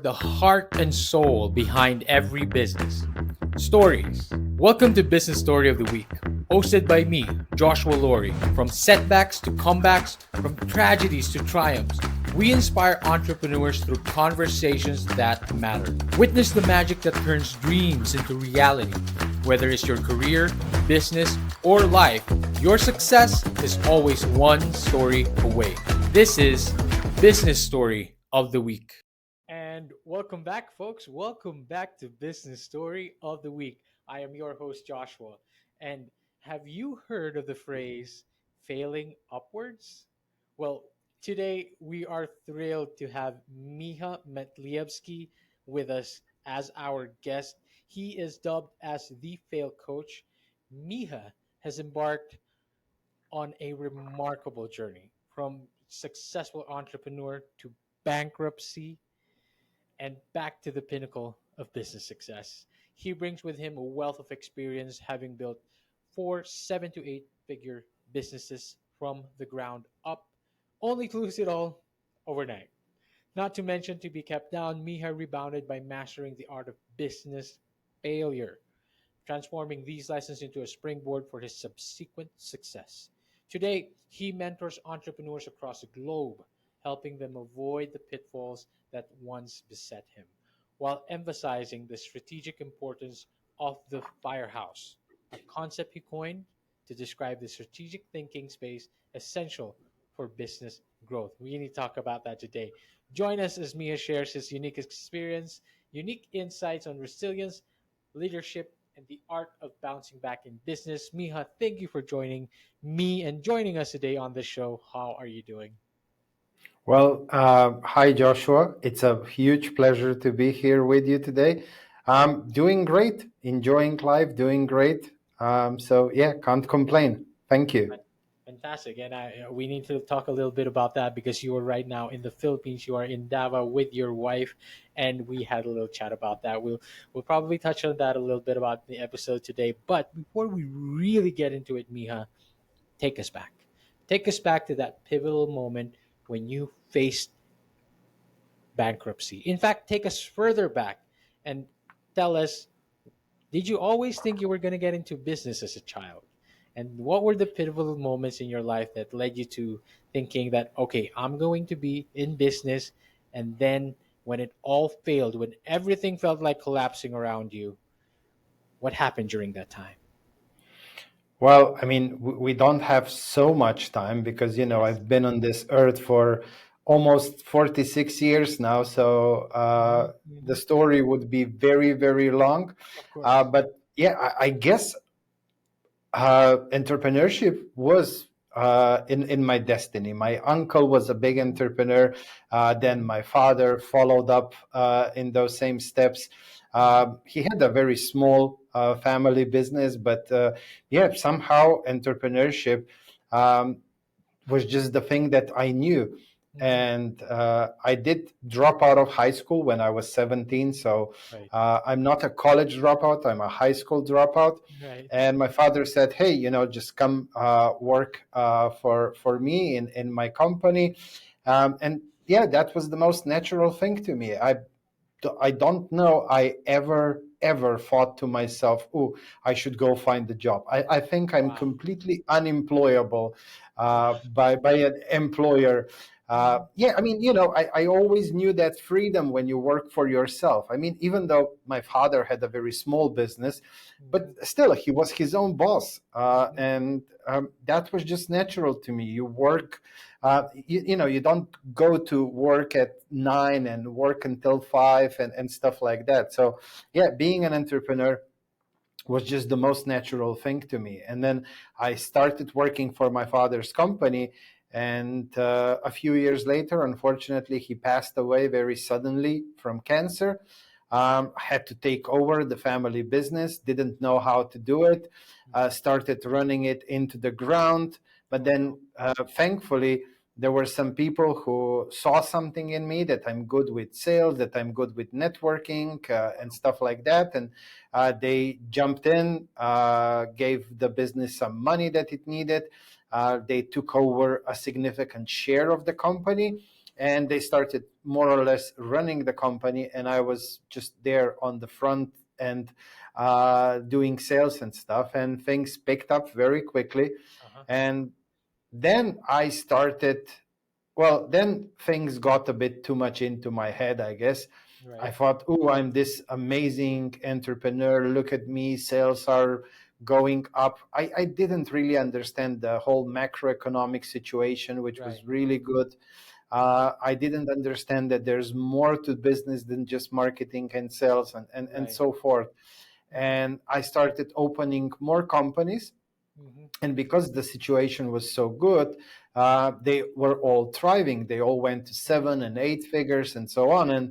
the heart and soul behind every business. Stories. Welcome to Business Story of the Week, hosted by me, Joshua Laurie. From setbacks to comebacks, from tragedies to triumphs, we inspire entrepreneurs through conversations that matter. Witness the magic that turns dreams into reality. Whether it's your career, business, or life, your success is always one story away. This is Business Story of the Week. And welcome back, folks. Welcome back to Business Story of the Week. I am your host, Joshua. And have you heard of the phrase failing upwards? Well, today we are thrilled to have Miha Metlievsky with us as our guest. He is dubbed as the fail coach. Miha has embarked on a remarkable journey from successful entrepreneur to bankruptcy and back to the pinnacle of business success. He brings with him a wealth of experience, having built four 7 to 8 figure businesses from the ground up, only to lose it all overnight. Not to mention, to be kept down, Miha rebounded by mastering the art of business failure, transforming these lessons into a springboard for his subsequent success. Today, he mentors entrepreneurs across the globe, helping them avoid the pitfalls that once beset him, while emphasizing the strategic importance of the firehouse, a concept he coined to describe the strategic thinking space essential for business growth. We need to talk about that today. Join us as Mia shares his unique experience, unique insights on resilience, leadership, and the art of bouncing back in business. Miha, thank you for joining me and joining us today on the show. How are you doing? Hi, Joshua. It's a huge pleasure to be here with you today. Doing great, enjoying life, doing great. Can't complain. Thank you. Fantastic. And we need to talk a little bit about that because you are right now in the Philippines. You are in Davao with your wife, and we had a little chat about that. We'll probably touch on that a little bit about the episode today. But before we really get into it, Miha, take us back. Take us back to that pivotal moment when you faced bankruptcy. In fact, take us further back and tell us, did you always think you were going to get into business as a child? And what were the pivotal moments in your life that led you to thinking that, okay, I'm going to be in business? And then when it all failed, when everything felt like collapsing around you, what happened during that time? We don't have so much time because, Yes. I've been on this earth for almost 46 years now. So the Mhm. story would be very, very long. Of course. I guess entrepreneurship was in my destiny. My uncle was a big Mhm. entrepreneur. Then Mhm. my father followed up in those same steps. Mhm. He had a very small family business, but somehow entrepreneurship um, was just the thing that I knew. Mhm. And I did drop out of high school when I was 17. So Right. I'm not a college dropout, I'm a high school dropout. Right. And my father said, hey, just come work for me in my company. And yeah, that was the most natural thing to me. I don't know I ever thought to myself, oh, I should go find a job. I think I'm Wow. completely unemployable Wow. by an employer. Mhm. I always knew that freedom when you work for yourself. I mean, even though my father had a very small business, but Mhm. still, he was his own boss. Mhm. And that was just natural to me. You work you don't go to work at 9 and work until 5 and stuff like that. So yeah, being an entrepreneur was just the most natural thing to me. And then I started working for my father's company, and a few years later, unfortunately, he passed away very suddenly from cancer. I had to take over the family business, didn't know how to do it, started running it into the ground. But Oh then, no. thankfully, there were some people who saw something in me, that I'm good with sales, that I'm good with networking and stuff like that. And they jumped in, gave the business some money that it needed. They took over a significant share of the company. and they started more or less running the company, and I was just there on the front end, doing sales and stuff, and things picked up very quickly. Uh-huh. And then I started, well, then things got a bit too much into my head, I guess. I Right. thought, oh, I'm this amazing entrepreneur. Look at me, sales are going up. I didn't really understand the whole macroeconomic situation, which Right. was really good. Mm-hmm. I didn't understand that there's more to business than just marketing and sales, and Right. so forth. Mm-hmm. And I started opening more companies, Mm-hmm. and because the situation was so good, they were all thriving. They all went to 7 and 8 figures and so on. And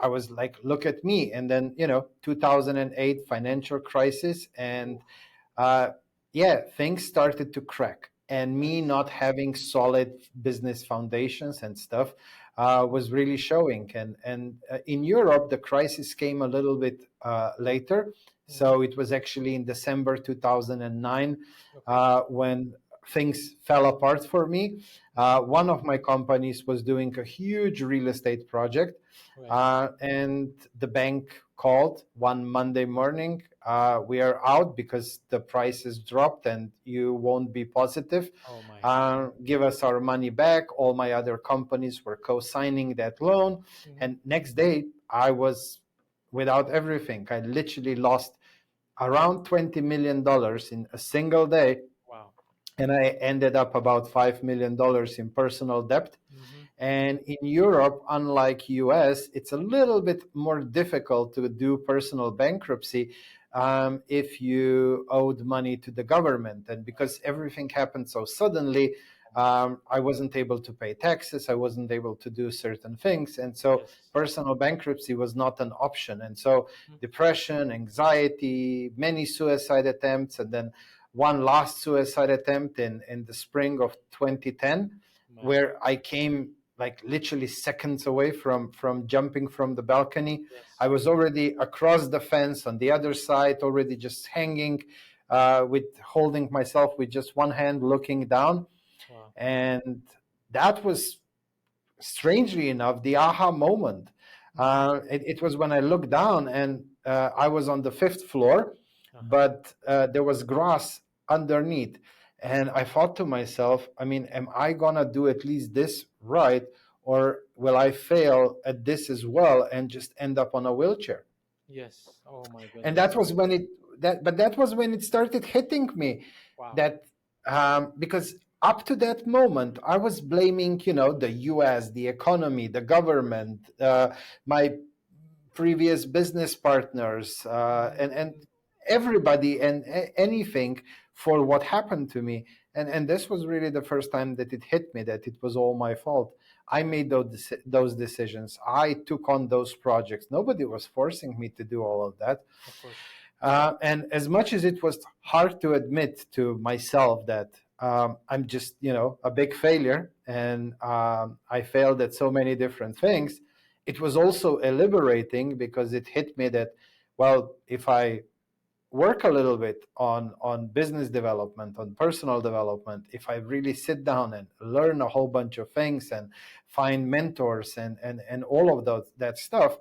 I was like, look at me. And then, 2008 financial crisis, and Ooh. uh, yeah, things started to crack. And me Yes. not having solid business foundations and stuff was really showing. And in Europe, the crisis came a little bit later. Mm-hmm. So it was actually in December 2009 Okay. when things fell apart for me. Mm-hmm. One of my companies was doing a huge real estate project, Right. and the bank called one Monday morning. We are out because the prices dropped and you won't be positive. Oh my. Give us our money back. All my other companies were co-signing that loan. Mm-hmm. And next day, I was without everything. I literally lost around $20 million in a single day. Wow. And I ended up about $5 million in personal debt. Mm-hmm. And in Europe, unlike US, it's a little bit more difficult to do personal bankruptcy if you owed money to the government. And Right. because everything happened so suddenly, Oh my. I wasn't able to pay taxes. I wasn't able to do certain things. And so Yes. personal bankruptcy was not an option. And so Mm-hmm. depression, anxiety, many suicide attempts, and then one last suicide attempt in the spring of 2010, My. where I came like literally seconds away from jumping from the balcony. I Yes. was already across the fence on the other side, already just hanging, with holding myself with just one hand, looking down. Wow. And that was, strangely enough, the aha moment. Mm-hmm. It was when I looked down, and I was on the fifth floor, Uh-huh. but there was grass underneath. And I thought to myself, I mean, am I going to do at least this right? Or will I fail at this as well and just end up on a wheelchair? Yes. Oh my And goodness. that was when that was when it started hitting me, Wow. that because up to that moment I was blaming, the US, the economy, the government, my previous business partners, and Mm-hmm. everybody and anything for what happened to me. And this was really the first time that it hit me that it was all my fault. I Right. made those decisions. I took on those projects. Nobody was forcing me to do all of that. Of course. And as much as it was hard to admit to myself that I'm just, a big failure, and I failed at so many different things, it was also liberating because it hit me that, well, if I work a little bit on business development, on personal development, if I really sit down and learn a whole bunch of things and find mentors and all of that stuff,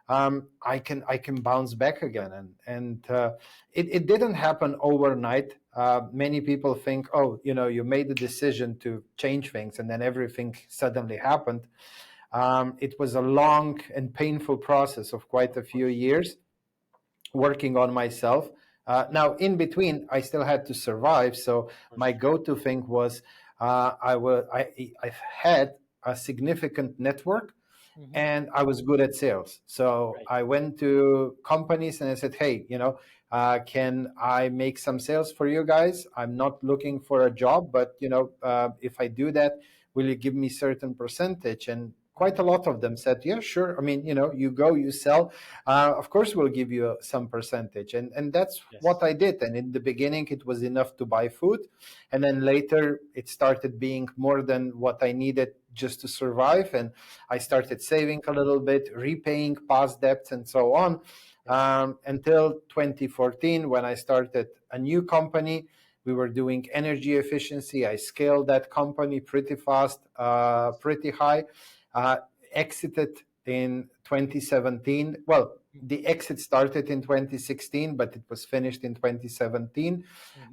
I can bounce back again. And it didn't happen overnight. Many people think, oh, you made the decision to change things and then everything suddenly happened. It was a long and painful process of quite Of a few course. years working on myself. Mm-hmm. Now, in between, I still had to survive. So Of my course. go-to thing was I had a significant network, Mm-hmm. and I was good at sales. So Right. I went to companies and I said, hey, can I make some sales for you guys? I'm not looking for a job, but if I do that, will you give me certain percentage? And quite Mm-hmm. a lot of them said, yeah, sure. I mean, you go, you sell. Of course, we'll give you some percentage. And that's Yes. what I did. And in the beginning, it was enough to buy food. And then later, it started being more than what I needed just to survive. And I Mm-hmm. started saving a little bit, repaying past debts, and so on, Right. until 2014 when I started a new company, We were doing energy efficiency. I scaled that company pretty fast, pretty high. Uh, Exited in 2017. Well, the exit started in 2016, but it was finished in 2017.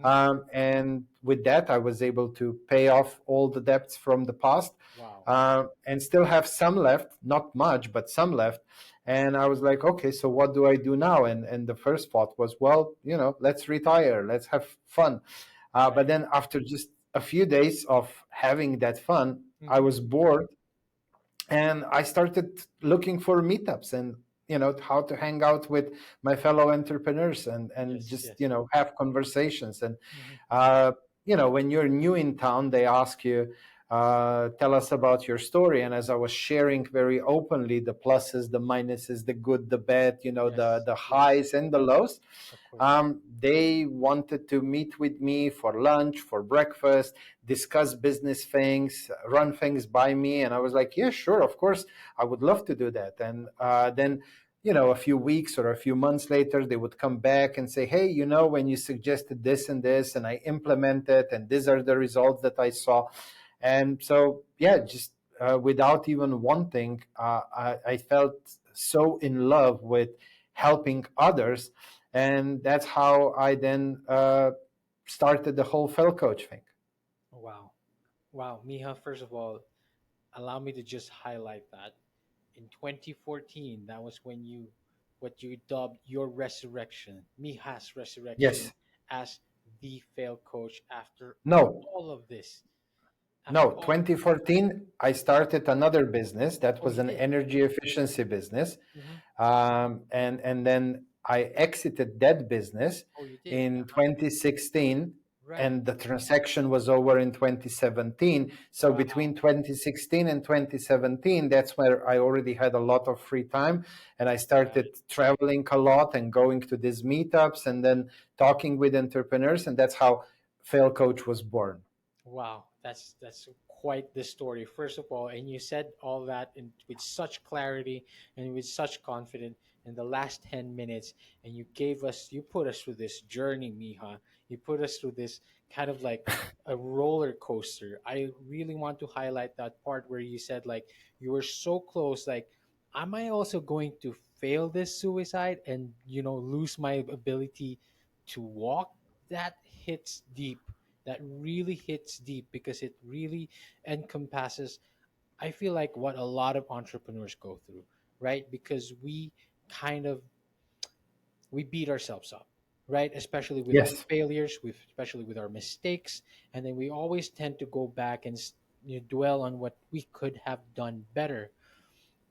Mm-hmm. And with that, I was able to pay off all the debts from the past, Wow. and still have some left, not much, but some left. And I was like, okay, so what do I do now? And the first thought was, well, let's retire, let's have fun. But Right. then after just a few days of having that fun, I Mm-hmm. was bored, and I started looking for meetups and how to hang out with my fellow entrepreneurs and Yes. just Yes. have conversations. And Mm-hmm. uh, when you're new in town, they ask you, tell us about your story. And as I was sharing very openly the pluses, the minuses, the good, the bad, the Yes. the Yes. highs and the lows, Of course. they wanted to meet with me for lunch, for breakfast, discuss business things, run things by me. And I was like, yeah, sure, of course, I would love to do that. And Of course. then, a few weeks or a few months later, they would come back and say, hey, when you suggested this and this, and I implemented, and these are the results that I saw. And so, yeah, just without even wanting, I felt so in love with helping others. And that's how I then started the whole Fel Coach thing. Wow. Wow. Miha, first of all, allow me to just highlight that. In 2014, that was when what you dubbed your resurrection, Miha's resurrection, Yes. as the fail coach after No, all of this. After no. all, 2014, I started another business that oh, was you an did. energy efficiency business. Mm-hmm. And then I exited that business Oh, you did. in Uh-huh. 2016, Right. and the transaction was over in 2017. So Wow. between 2016 and 2017, that's where I already had a lot of free time, and I started Right. traveling a lot and going to these meetups and then talking with entrepreneurs, and that's how Fail Coach was born. Wow, that's quite the story. First of all, and you said all that with such clarity and with such confidence in the last 10 minutes, and you put us through this journey, Miha. You put us through this kind of like a roller coaster. I really want to highlight that part where you said like you were so close, like, am I also going to fail this suicide and lose my ability to walk? That hits deep, that really hits deep because it really encompasses, I feel like, what a lot of entrepreneurs go through, right? Because kind of we beat ourselves up, right? Especially with our Yes. failures, especially with our mistakes, and then we always tend to go back and dwell on what we could have done better.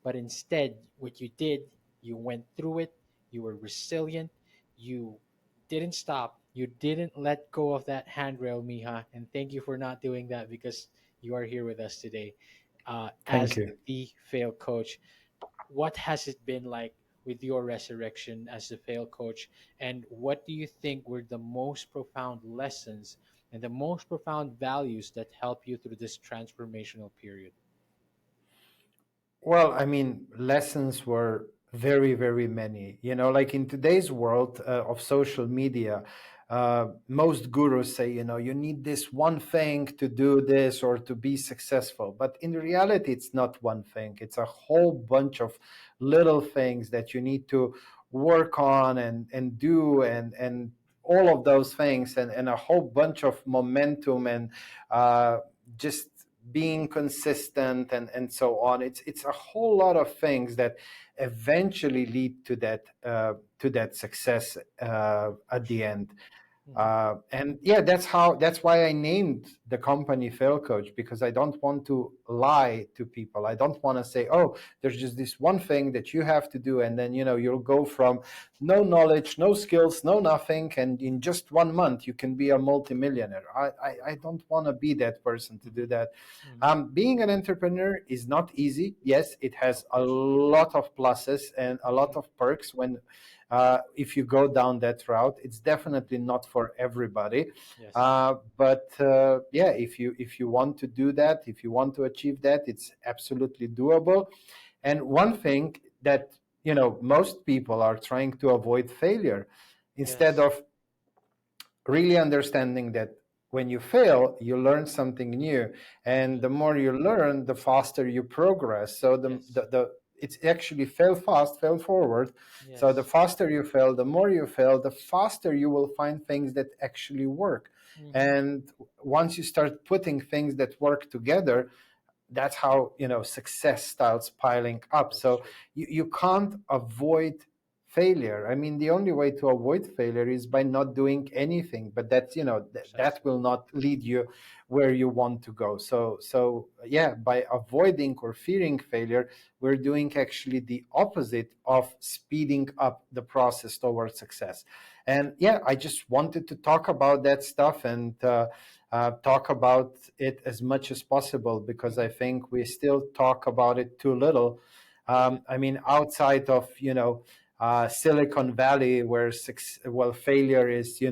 But instead, what you did, you went through it, you were resilient, you didn't stop, you didn't let go of that handrail, Miha. And thank you for not doing that because you are here with us today Thank as you. the fail coach. What has it been like with your resurrection as the fail coach? And what do you think were the most profound lessons and the most profound values that help you through this transformational period? Well, I mean, lessons were very, very many. Like in today's world of social media, most gurus say, you need this one thing to do this or to be successful. But in reality, it's not one thing, it's a whole bunch of little things that you need to work on and do and all of those things and a whole bunch of momentum and just being consistent and so on. It's a whole lot of things that eventually lead to that success For at the sure. end. Hmm. And yeah, that's why I named the company Fail Coach, because I don't want to lie to people. I don't want to say, oh, there's just this one thing that you have to do, and then you'll go from no knowledge, no skills, no nothing, and in just 1 month you can be a multimillionaire. I don't want to be that person to do Hmm. that. Hmm. Being an entrepreneur is not easy. Yes, it has Of a course. lot of pluses and a lot Hmm. of perks when if you go down that route. It's definitely not for everybody. Yes. But yeah, if you want to do that, if you want to achieve that, it's absolutely doable. And one thing that most people are trying to avoid failure, instead Yes. of really understanding that when you fail, you learn something new, and the Yes. more you learn, the faster you progress. So Yes. the it's actually fail fast, fail forward. So the Yes. faster you fail, the more you fail, the faster you will find things that actually work. Mm-hmm. And once you start putting things that work together, that's how success starts piling up. That's So true. you can't avoid failure. I mean, the only way to avoid failure is by not doing anything, but that's that Precisely. will not lead you where you want to go. So yeah, by avoiding or fearing failure, we're doing actually the opposite of speeding up the process towards success. And yeah, I just wanted to talk about that stuff, and talk about it as much as possible, because I Mm-hmm. think we still talk about it too little. We do. I mean, outside of Silicon Valley, where failure is The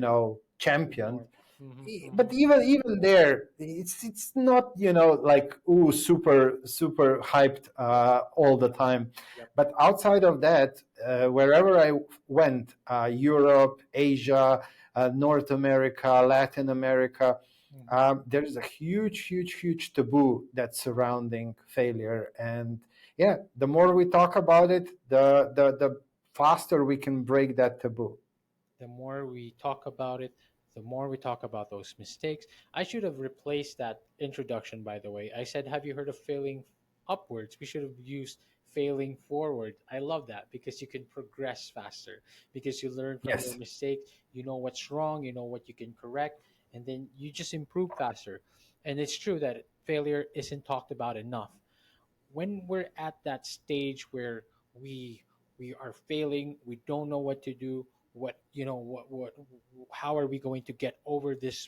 championed. norm. Mm-hmm. But Mm-hmm. even there, it's not like, ooh, super hyped all the time. Yep. But outside of that, wherever I went, Europe, Asia, North America, Latin America, Mm-hmm. there's a huge taboo that's surrounding failure. And yeah, the more we talk about it, the faster we can break that taboo. The more we talk about it, the more we talk about those mistakes. I should have replaced that introduction, by the way. I said, have you heard of failing upwards? We should have used failing forward. I love that because you can progress faster, because you learn from your Yes. mistake. You know what's wrong, you know what you can correct, and then you just improve faster. And it's true that failure isn't talked about enough. When we're at that stage where we we are failing, we don't know what to do, what how are we going to get over this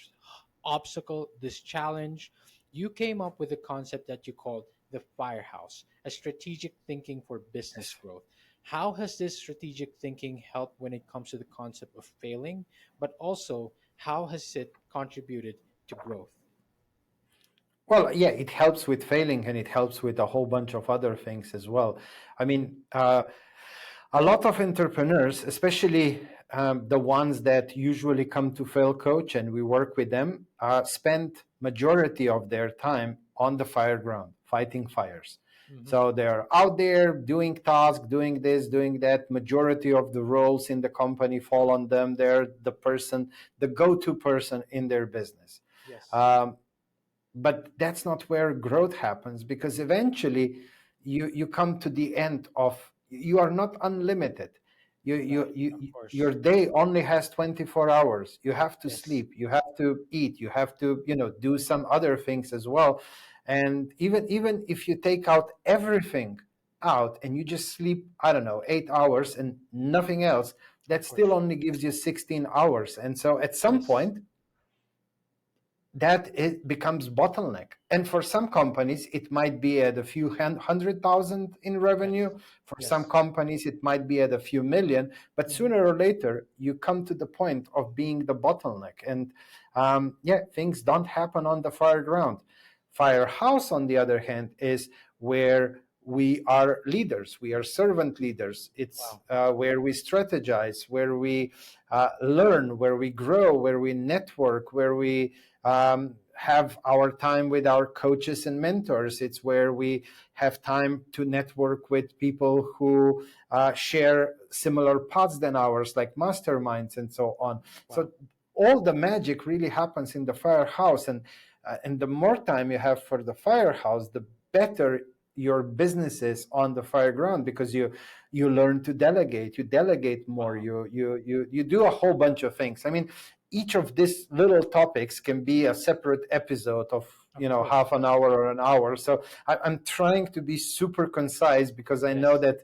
obstacle, this challenge. You came up with a concept that you called the firehouse, a strategic thinking for business Yes. growth. How has this strategic thinking helped when it comes to the concept of failing, but also how has it contributed to growth? Well, yeah, it helps with failing, and it helps with a whole bunch of other things as well. I Mm-hmm. mean, a lot of entrepreneurs, especially the ones that usually come to Fail Coach and we work with them, spend majority of their time on the fire ground, fighting fires. Mm-hmm. So they're out there doing tasks, doing this, doing that. Majority of the roles in the company fall on them. They're the person, the go-to person in their business. Yes. Um, but that's not where growth happens, because eventually you come to the end of, you are not unlimited. Right. Of Your course. day only has 24 hours. You have to Yes. sleep, you have to eat, you have to do some other things as well. And even if you take out everything out and you just sleep, I don't know, 8 hours and nothing else, Of that still course. only gives you 16 hours. And so at some Yes. point, that it becomes bottleneck. And for some companies, it might be at a few 100,000 in revenue. Yes. For some Yes. companies, it might be at a few million. But Hmm. sooner or later, you come to the point of being the bottleneck. And yeah, things don't happen on the fire ground. Firehouse, on the other hand, is where we are leaders. We are servant leaders. It's Wow. where we strategize, where we learn, where we grow, where we network, where we have our time with our coaches and mentors. It's where we have time to network with people who share similar paths than ours, like masterminds and so on. Wow. So all the magic really happens in the firehouse, and the more time you have for the firehouse, the better your business is on the fire ground, because you learn to delegate, you delegate more, Wow. you do a whole bunch of things. I mean, each of these little topics can be a separate episode of Of course. half an hour or an hour. So I'm trying to be super concise, because I know Yes. that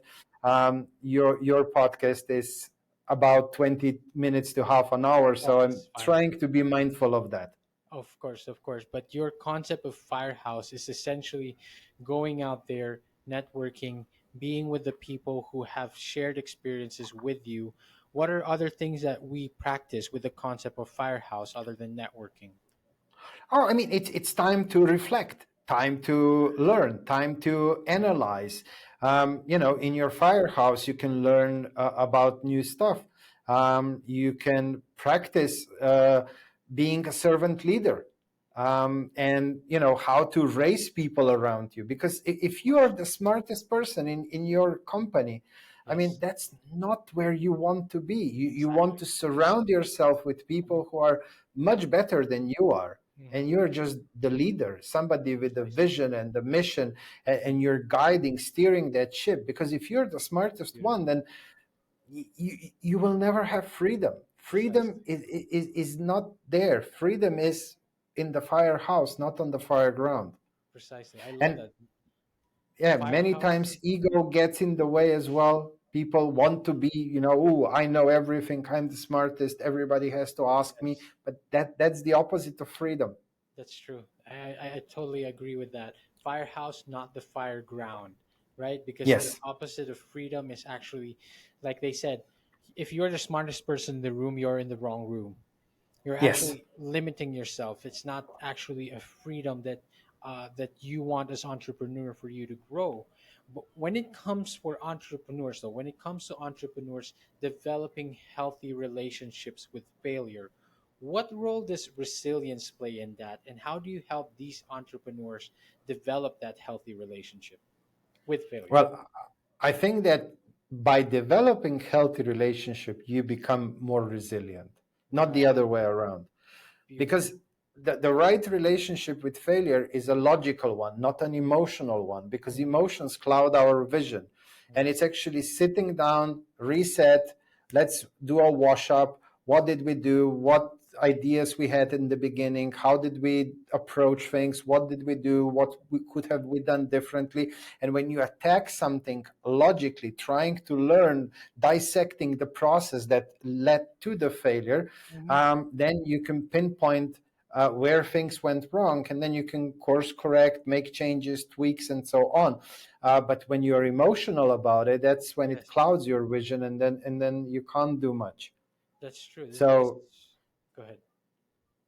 your podcast is about 20 minutes to half an hour, so I'm That's fine. trying to be mindful of that. Of course, of course. But your concept of firehouse is essentially going out there, networking, being with the people who have shared experiences with you. What are other things that we practice with the concept of firehouse other than networking? Oh, I mean, it's time to reflect, time to learn, time to Mm-hmm. analyze. In your firehouse, you can learn about new stuff. You can practice being a servant leader, and how to raise people around you. Because if you are the smartest person in your company, I mean, Yes. that's not where you want to be. You want Exactly. to surround yourself with people who are much better than you are. Mm-hmm. And you're just the leader, somebody with a Precisely. vision and the mission, and you're guiding, steering that ship. Because if you're the smartest one, Beautiful. then you will never have freedom. Freedom Precisely. is not there. Freedom is in the firehouse, not on the fire ground. Precisely. I love And that. yeah, many Firehouse. times ego gets in the way as well. People want to be, oh, I know everything, I'm the smartest, everybody has to ask me. Yes. But that's the opposite of freedom. That's true. I totally agree with that. Firehouse, not the fire ground, right? Because the Yes, opposite of freedom is actually, like they said, if you're the smartest person in the room, you're in the wrong room. You're yes. actually limiting yourself. It's not actually a freedom that you want as entrepreneur for you to grow. But when it comes for entrepreneurs, though, when it comes to entrepreneurs developing healthy relationships with failure, what role does resilience play in that, and how do you help these entrepreneurs develop that healthy relationship with failure? Well, I think that by developing healthy relationship, you become more resilient, not the Right. other way around. Because Beautiful. the right relationship with failure is a logical one, not an emotional one, because Hmm. emotions cloud our vision. And it's Yes. actually sitting down, reset, let's do a wash up. What did we do? What ideas we had in the beginning? How did we approach things? What did we do? What we could have we done differently? And when you attack something logically, trying to learn, dissecting the process that led to the failure, Hmm. then you can pinpoint where things went wrong, and then you can course correct, make changes, tweaks, and so on. But when you're emotional about it, that's when it Yes. clouds your vision, and then you can't do much. That's true. That's So go ahead.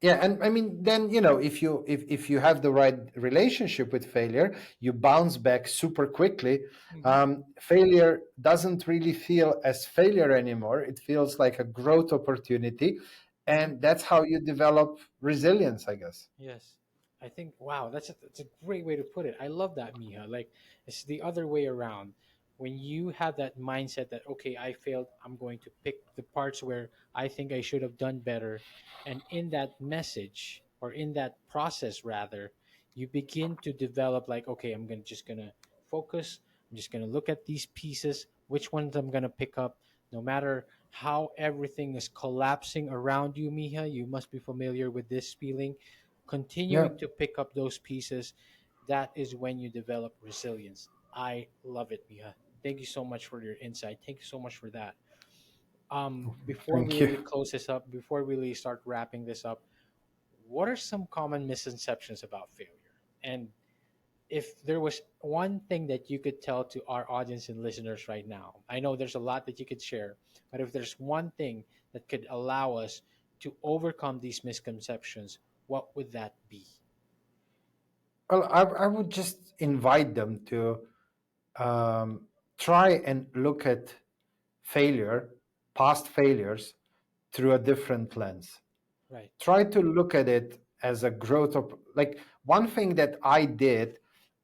yeah, and I mean, then if you have the right relationship with failure, you bounce back super quickly. Hmm. Failure doesn't really feel as failure anymore. It feels like a growth opportunity, Hmm. and that's how you develop resilience, I guess. Yes. I think wow, that's a great way to put it. I love that, Miha. Like it's the other way around. When you have that mindset that okay, I failed, I'm going to pick the parts where I think I should have done better. And in that message or in that process rather, you begin to develop like okay, I'm just gonna focus. I'm just gonna look at these pieces, which ones I'm gonna pick up. No matter how everything is collapsing around you, Miha, you must be familiar with this feeling Yeah. continuing to pick up those pieces, that is when you develop resilience. I love it, Miha. Thank you so much for your insight. Thank you so much for that. Before we Thank you. really close this up, before we really start wrapping this up, what are some common misconceptions about failure? And if there was one thing that you could tell to our audience and listeners right now, I know there's a lot that you could share, but if there's one thing that could allow us to overcome these misconceptions, what would that be? Well, I would just invite them to um, try and look at failure, past failures, through a different lens. Right. Try to look at it as a growth of, like, one thing that I did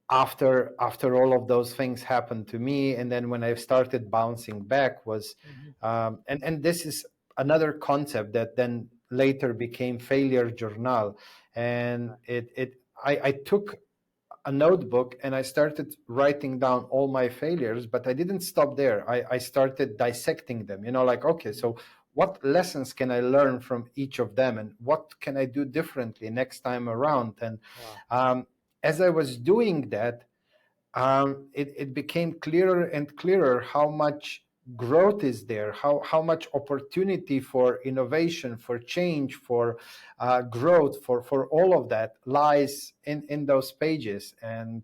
after all of those things happened to me, and then when I started bouncing back was, Hmm. and this is another concept that then later became failure journal. And I took a notebook and I started writing down all my failures, but I didn't stop there. I started dissecting them, like, okay, Hmm. so what lessons can I learn from each of them, and what can I do differently next time around? And Wow. um, as I was doing that, it became clearer and clearer how much growth is there, how much opportunity for innovation, for change, for growth, for all of that lies in those pages. And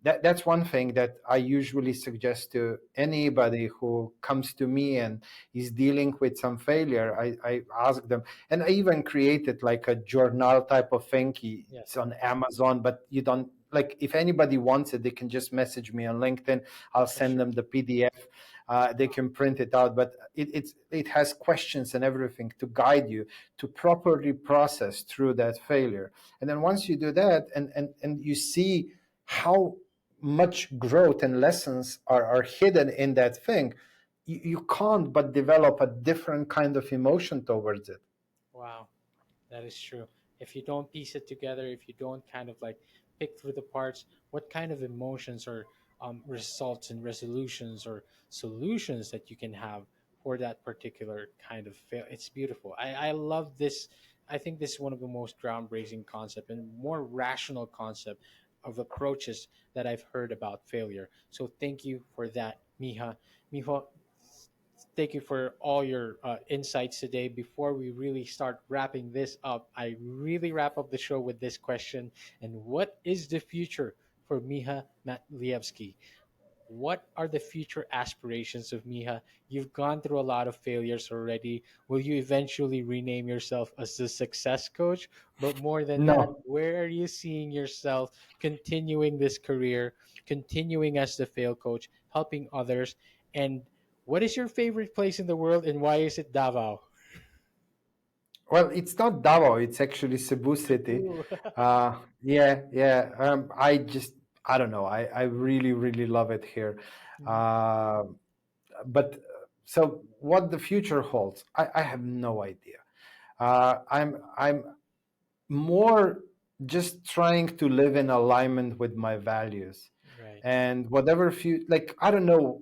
that's one thing that I usually suggest to anybody who comes to me and is dealing with some failure. I ask them, and I even created like a journal type of thing. It's Yes. on Amazon, but you don't, like, if anybody wants it, they can just message me on LinkedIn. I'll For send sure. them the PDF. they can print it out, but it has questions and everything to guide you to properly process through that failure. And then once you do that, and you see how much growth and lessons are hidden in that thing, you can't but develop a different kind of emotion towards it. Wow. That is true. If you don't piece it together, if you don't kind of like pick through the parts, what kind of emotions or results and resolutions or solutions that you can have for that particular kind of fail, it's beautiful. I love this. I think this is one of the most groundbreaking concept and more rational concept of approaches that I've heard about failure. So thank you for that, Miha. Miha, thank you for all your insights today. Before we really start wrapping this up, I really wrap up the show with this question. And what is the future for Miha Matlievsky? What are the future aspirations of Miha? You've gone through a lot of failures already. Will you eventually rename yourself as the success coach? But more than that, No. where are you seeing yourself continuing this career, continuing as the fail coach, helping others? And what is your favorite place in the world and why is it Davao? Well, it's not Davao. It's actually Cebu City. Cebu. Yeah, yeah. I don't know. I really, really love it here. Mhm. Uh, but so, what the future holds, I have no idea. I'm more just trying to live in alignment with my values, Right. and whatever few, like, I don't know,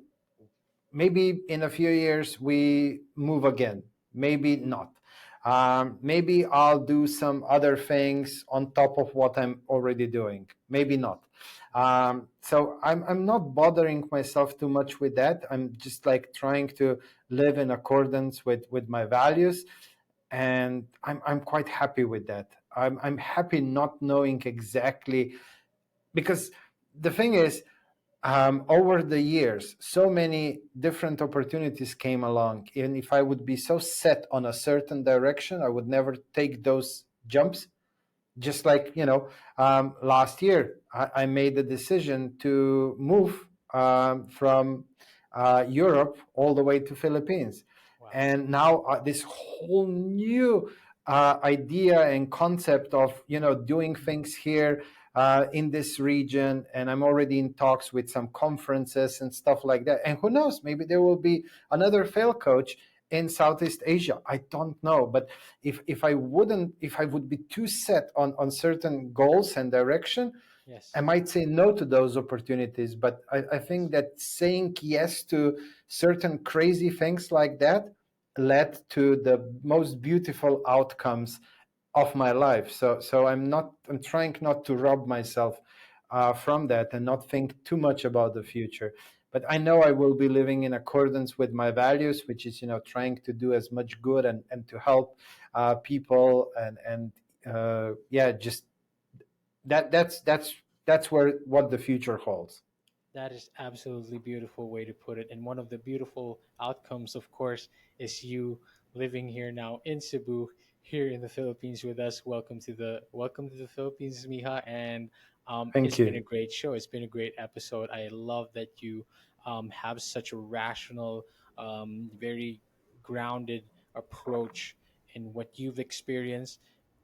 maybe in a few years we move again, maybe not. Maybe I'll do some other things on top of what I'm already doing, maybe not. So I'm not bothering myself too much with that. I'm just like trying to live in accordance with my values, and I'm quite happy with that. I'm happy not knowing exactly, because the thing is, over the years, so many different opportunities came along. Even if I would be so set on a certain direction, I would never take those jumps. Just like, last year, I made the decision to move from Europe all the way to Philippines. Wow. And now this whole new idea and concept of, doing things here in this region. And I'm already in talks with some conferences and stuff like that. And who knows, maybe there will be another fail coach in Southeast Asia. I don't know. But if I would be too set on certain goals and direction, I Yes. might say no to those opportunities. But I think that saying yes to certain crazy things like that led to the most beautiful outcomes of my life. So I'm trying not to rob myself from that and not think too much about the future. But I know I will be living in accordance with my values, which is, trying to do as much good and to help people, and yeah, just that's where what the future holds. That is absolutely beautiful way to put it. And one of the beautiful outcomes, of course, is you living here now in Cebu, here in the Philippines with us. Welcome to the Philippines, Miha. And it's Thank been a you. great show. It's been a great episode. I love that you have such a rational, very grounded approach in what you've experienced,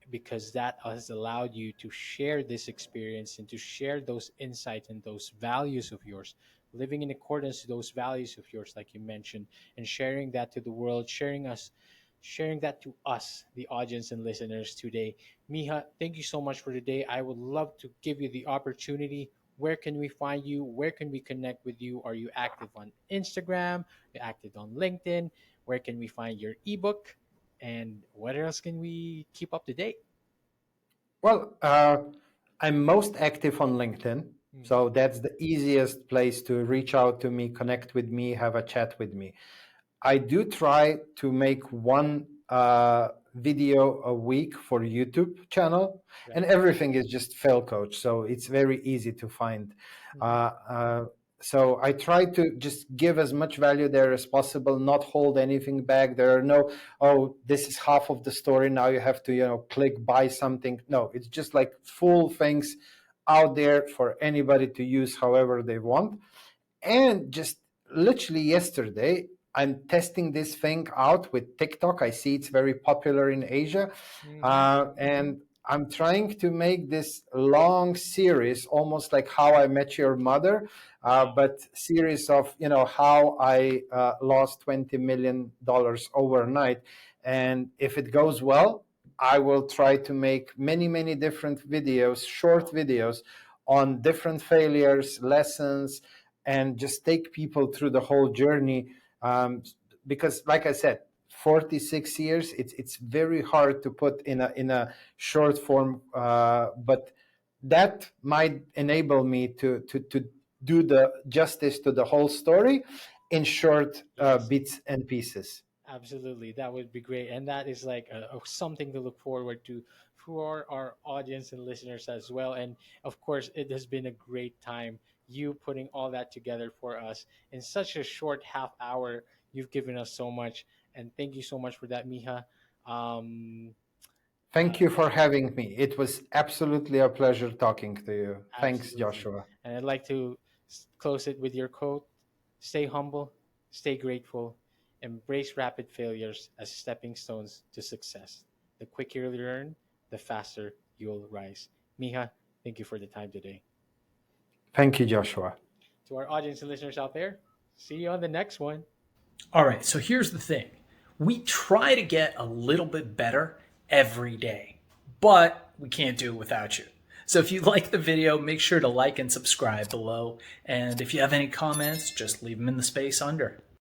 because that has allowed you to share this experience and to share those insights and those values of yours, living in accordance to those values of yours, like you mentioned, and sharing that to the world, sharing that to us, the audience and listeners today. Miha, thank you so much for today. I would love to give you the opportunity. Where can we find you? Where can we connect with you? Are you active on Instagram? Are you active on LinkedIn? Where can we find your ebook? And what else can we keep up to date? Well, I'm most active on LinkedIn. Mhm. So that's the easiest place to reach out to me, connect with me, have a chat with me. I do try to make one video a week for YouTube channel, and Right. everything is just fail coach, so it's very easy to find. Mhm. Uh, uh, so I try to just give as much value there as possible, not hold anything back. There are no, oh, this is half of the story. Now you have to, click buy something. No, it's just like full things out there for anybody to use however they want, and just literally yesterday, I'm testing this thing out with TikTok. I see it's very popular in Asia. Mm-hmm. And I'm trying to make this long series, almost like How I Met Your Mother, Wow. but series of, how I lost $20 million overnight. And if it goes well, I will try to make many, many different videos, short videos on different failures, lessons, and just take people through the whole journey. Because, like I said, 46 years, it's very hard to put in a short form, but that might enable me to do the justice to the whole story in short Yes. bits and pieces. Absolutely, that would be great, and that is like something to look forward to for our audience and listeners as well. And of course, it has been a great time you putting all that together for us in such a short half hour. You've given us so much, and thank you so much for that, Miha. Um, uh, Thank you for having me. It was absolutely a pleasure talking to you. Thanks, Absolutely, Joshua. and I'd like to close it with your quote: "Stay humble, stay grateful, embrace rapid failures as stepping stones to success. The quicker you learn, the faster you'll rise." Miha, thank you for the time today. Thank you, Joshua. To our audience and listeners out there, see you on the next one. All right, so here's the thing, we try to get a little bit better every day, but we can't do it without you. So if you like the video, make sure to like and subscribe below. And if you have any comments, just leave them in the space under.